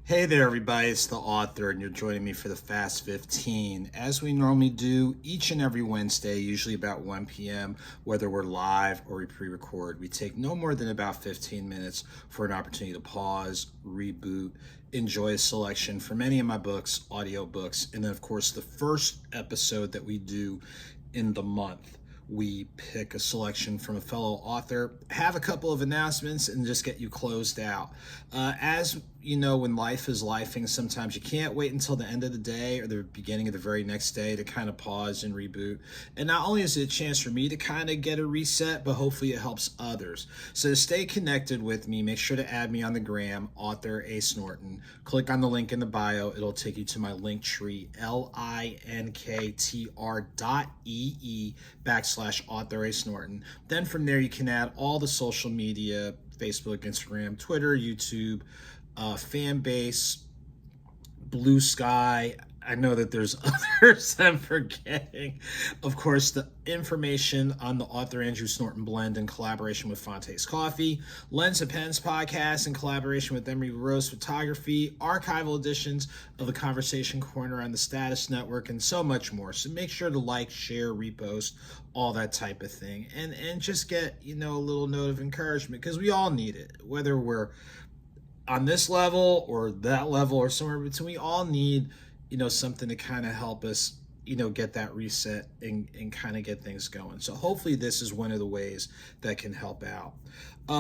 Hey there, everybody. It's the author, and you're joining me for the Fast 15. As we normally do each and every Wednesday, usually about 1 p.m., whether we're live or we pre-record, we take no more than about 15 minutes for an opportunity to pause, reboot, enjoy a selection from any of my books, audio books, and then, of course, the first episode that we do in the month. We pick a selection from a fellow author, have a couple of announcements, and just get you closed out. As you know, when life is lifing, sometimes you can't wait until the end of the day or the beginning of the very next day to kind of pause and reboot. And not only is it a chance for me to kind of get a reset, but hopefully it helps others. So to stay connected with me, make sure to add me on the gram, AuthorASnorton. Click on the link in the bio. It'll take you to my Linktree, linktr.ee/AuthorASnorton. Then from there, you can add all the social media, Facebook, Instagram, Twitter, YouTube, fan base, Blue Sky. I know that there's others I'm forgetting. Of course, the information on the Author Andrew Snorton blend in collaboration with Fonte's Coffee, Lens of Pens podcast in collaboration with Emery Rose Photography, archival editions of the Conversation Corner on the Status Network, and so much more. So make sure to like, share, repost, all that type of thing. And just get, a little note of encouragement, because we all need it, whether we're on this level or that level or somewhere between. We all need something to kind of help us get that reset and kind of get things going. So hopefully this is one of the ways that can help out.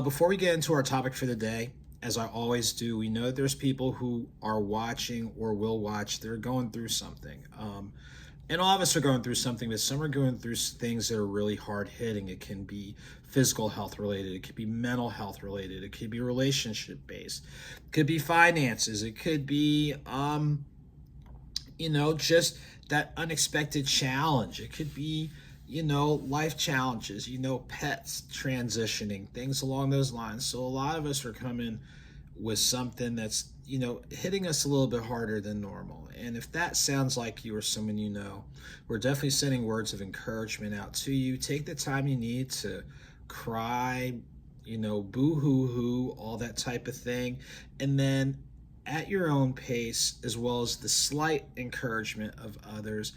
Before we get into our topic for the day, as I always do, we know that there's people who are watching or will watch, they're going through something. And all of us are going through something, but some are going through things that are really hard hitting. It can be physical health related. It could be mental health related. It could be relationship based. It could be finances. It could be, just that unexpected challenge. It could be, life challenges, pets transitioning, things along those lines. So a lot of us are coming with something that's, hitting us a little bit harder than normal. And if that sounds like you or someone we're definitely sending words of encouragement out to you. Take the time you need to cry, boo-hoo-hoo, all that type of thing. And then at your own pace, as well as the slight encouragement of others,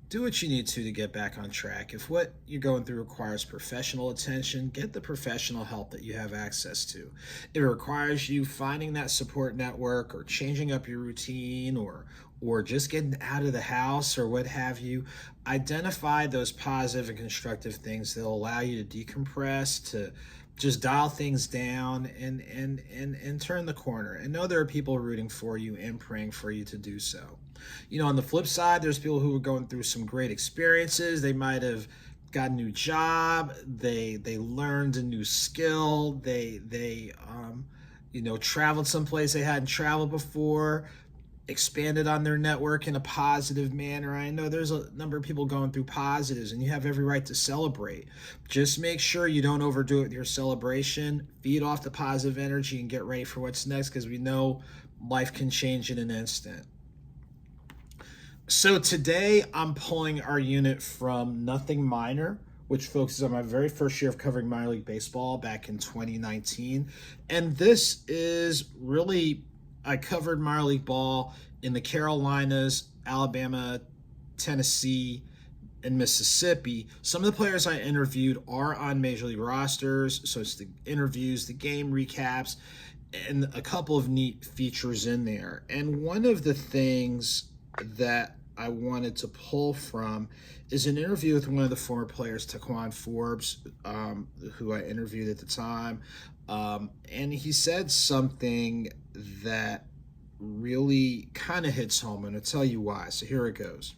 do what you need to get back on track. If what you're going through requires professional attention, get the professional help that you have access to. If it requires you finding that support network or changing up your routine or just getting out of the house or what have you, identify those positive and constructive things that will allow you to decompress, to just dial things down and turn the corner. And know there are people rooting for you and praying for you to do so. On the flip side, there's people who are going through some great experiences. They might have got a new job. They learned a new skill. They traveled someplace they hadn't traveled before, expanded on their network in a positive manner. I know there's a number of people going through positives, and you have every right to celebrate. Just make sure you don't overdo it with your celebration. Feed off the positive energy and get ready for what's next, because we know life can change in an instant. So today I'm pulling our unit from Nothing Minor, which focuses on my very first year of covering minor league baseball back in 2019. And this is really, I covered minor league ball in the Carolinas, Alabama, Tennessee, and Mississippi. Some of the players I interviewed are on major league rosters, so it's the interviews, the game recaps, and a couple of neat features in there. And one of the things that I wanted to pull from is an interview with one of the former players, Taquan Forbes, who I interviewed at the time. And he said something that really kind of hits home, and I'll tell you why. So here it goes.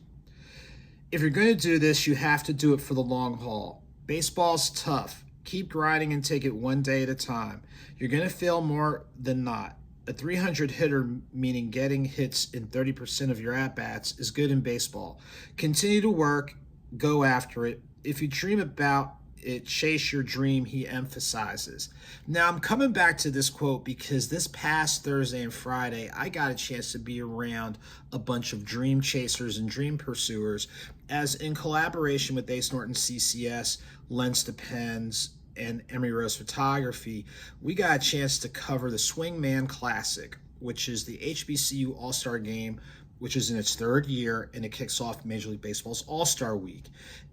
If you're going to do this, you have to do it for the long haul. Baseball's tough. Keep grinding and take it one day at a time. You're going to fail more than not. A 300 hitter, meaning getting hits in 30% of your at-bats, is good in baseball. Continue to work, go after it. If you dream about it, chase your dream, he emphasizes. Now, I'm coming back to this quote because this past Thursday and Friday, I got a chance to be around a bunch of dream chasers and dream pursuers, as in collaboration with AuthorASnorton CCS, Lens to Pens, and Emery Rose Photography, we got a chance to cover the Swingman Classic, which is the HBCU All-Star Game, which is in its third year, and it kicks off Major League Baseball's All-Star Week.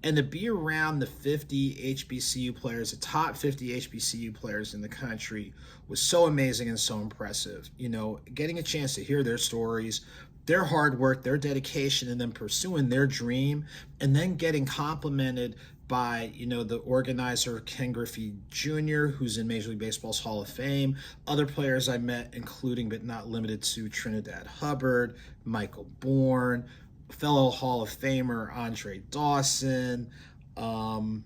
And to be around the 50 HBCU players, the top 50 HBCU players in the country, was so amazing and so impressive. You know, getting a chance to hear their stories, their hard work, their dedication, and then pursuing their dream, and then getting complimented by, you know, the organizer Ken Griffey Jr., who's in Major League Baseball's Hall of Fame, other players I met, including but not limited to Trinidad Hubbard, Michael Bourne, fellow Hall of Famer Andre Dawson, MLB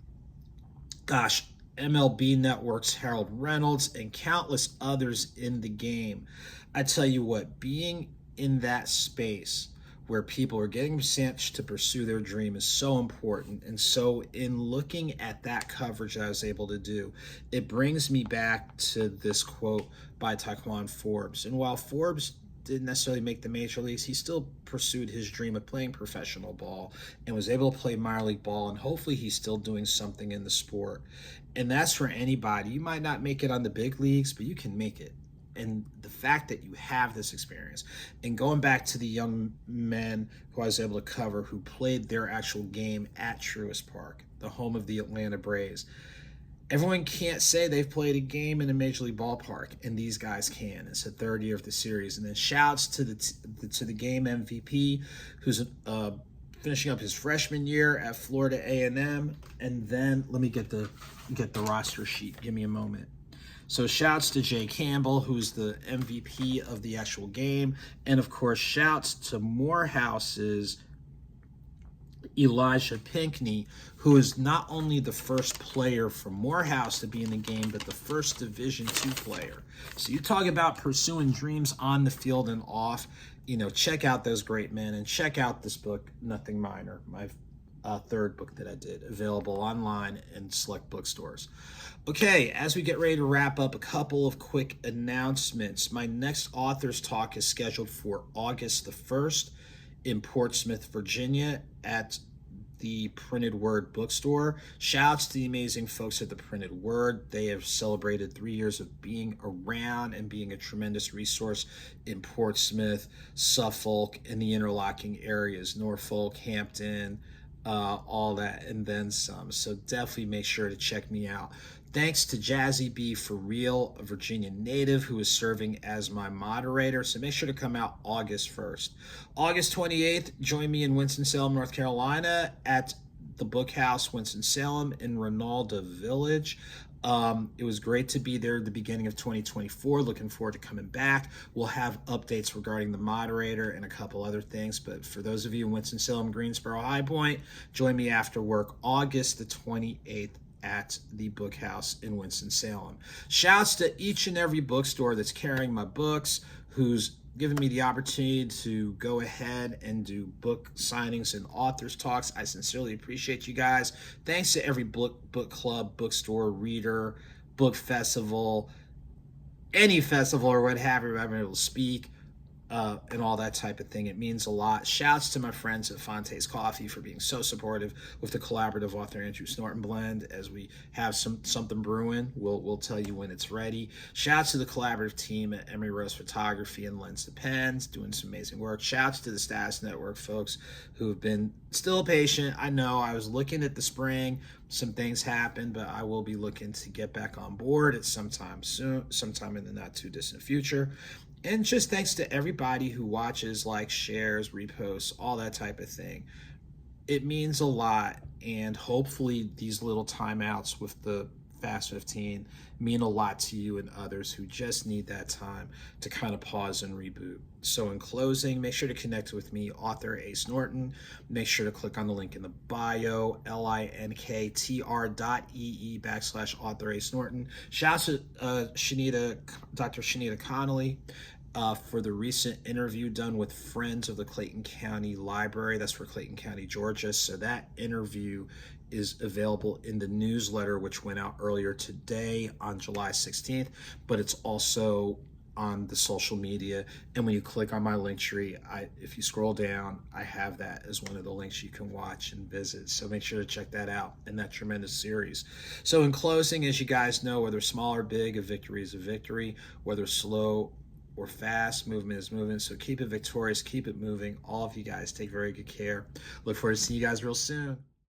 Network's Harold Reynolds, and countless others in the game. I tell you what, being in that space where people are getting a chance to pursue their dream is so important. And so in looking at that coverage I was able to do, it brings me back to this quote by Taquan Forbes. And while Forbes didn't necessarily make the major leagues, he still pursued his dream of playing professional ball and was able to play minor league ball, and hopefully he's still doing something in the sport. And that's for anybody. You might not make it on the big leagues, but you can make it. And the fact that you have this experience, and going back to the young men who I was able to cover who played their actual game at Truist Park, the home of the Atlanta Braves, everyone can't say they've played a game in a major league ballpark, and these guys can. It's the third year of the series. And then shouts to the game MVP, who's finishing up his freshman year at Florida A&M. And then let me get the roster sheet. Give me a moment. So shouts to Jay Campbell, who's the MVP of the actual game. And of course, shouts to Morehouse's Elijah Pinckney, who is not only the first player from Morehouse to be in the game, but the first Division II player. So you talk about pursuing dreams on the field and off, you know, check out those great men, and check out this book, Nothing Minor, my third book that I did, available online in select bookstores. Okay, as we get ready to wrap up, a couple of quick announcements. My next author's talk is scheduled for August the 1st in Portsmouth, Virginia at the Printed Word bookstore. Shouts to the amazing folks at the Printed Word. They have celebrated 3 years of being around and being a tremendous resource in Portsmouth, Suffolk, and the interlocking areas, Norfolk, Hampton, all that, and then some. So definitely make sure to check me out. Thanks to Jazzy B for Real, a Virginia native who is serving as my moderator. So make sure to come out August 1st. August 28th, join me in Winston-Salem, North Carolina at the Book House, Winston-Salem in Ronaldo Village. It was great to be there at the beginning of 2024. Looking forward to coming back. We'll have updates regarding the moderator and a couple other things. But for those of you in Winston-Salem, Greensboro, High Point, join me after work August the 28th at the Book House in Winston-Salem. Shouts to each and every bookstore that's carrying my books, who's given me the opportunity to go ahead and do book signings and authors talks. I sincerely appreciate you guys. Thanks to every book club, bookstore, reader, book festival, any festival or what have you, I've been able to speak, and all that type of thing. It means a lot. Shouts to my friends at Fonte's Coffee for being so supportive with the collaborative AuthorASnorton blend. As we have something brewing, we'll tell you when it's ready. Shouts to the collaborative team at Emery Rose Photography and Lens to Pens, doing some amazing work. Shouts to the Status Network folks who have been still patient. I know I was looking at the spring, some things happened, but I will be looking to get back on board at sometime soon, sometime in the not too distant future. And just thanks to everybody who watches, likes, shares, reposts, all that type of thing. It means a lot, and hopefully these little timeouts with the Fast 15 mean a lot to you and others who just need that time to kind of pause and reboot. So in closing, make sure to connect with me, AuthorASnorton. Make sure to click on the link in the bio, linktr.ee/AuthorASnorton. Shouts to Dr. Shanita Connolly for the recent interview done with Friends of the Clayton County Library. That's for Clayton County, Georgia. So that interview is available in the newsletter, which went out earlier today on July 16th, but it's also on the social media. And when you click on my Linktree, if you scroll down, I have that as one of the links you can watch and visit. So make sure to check that out in that tremendous series. So in closing, as you guys know, whether small or big, a victory is a victory. Whether slow We're fast. Movement is movement. So keep it victorious. Keep it moving. All of you guys take very good care. Look forward to seeing you guys real soon.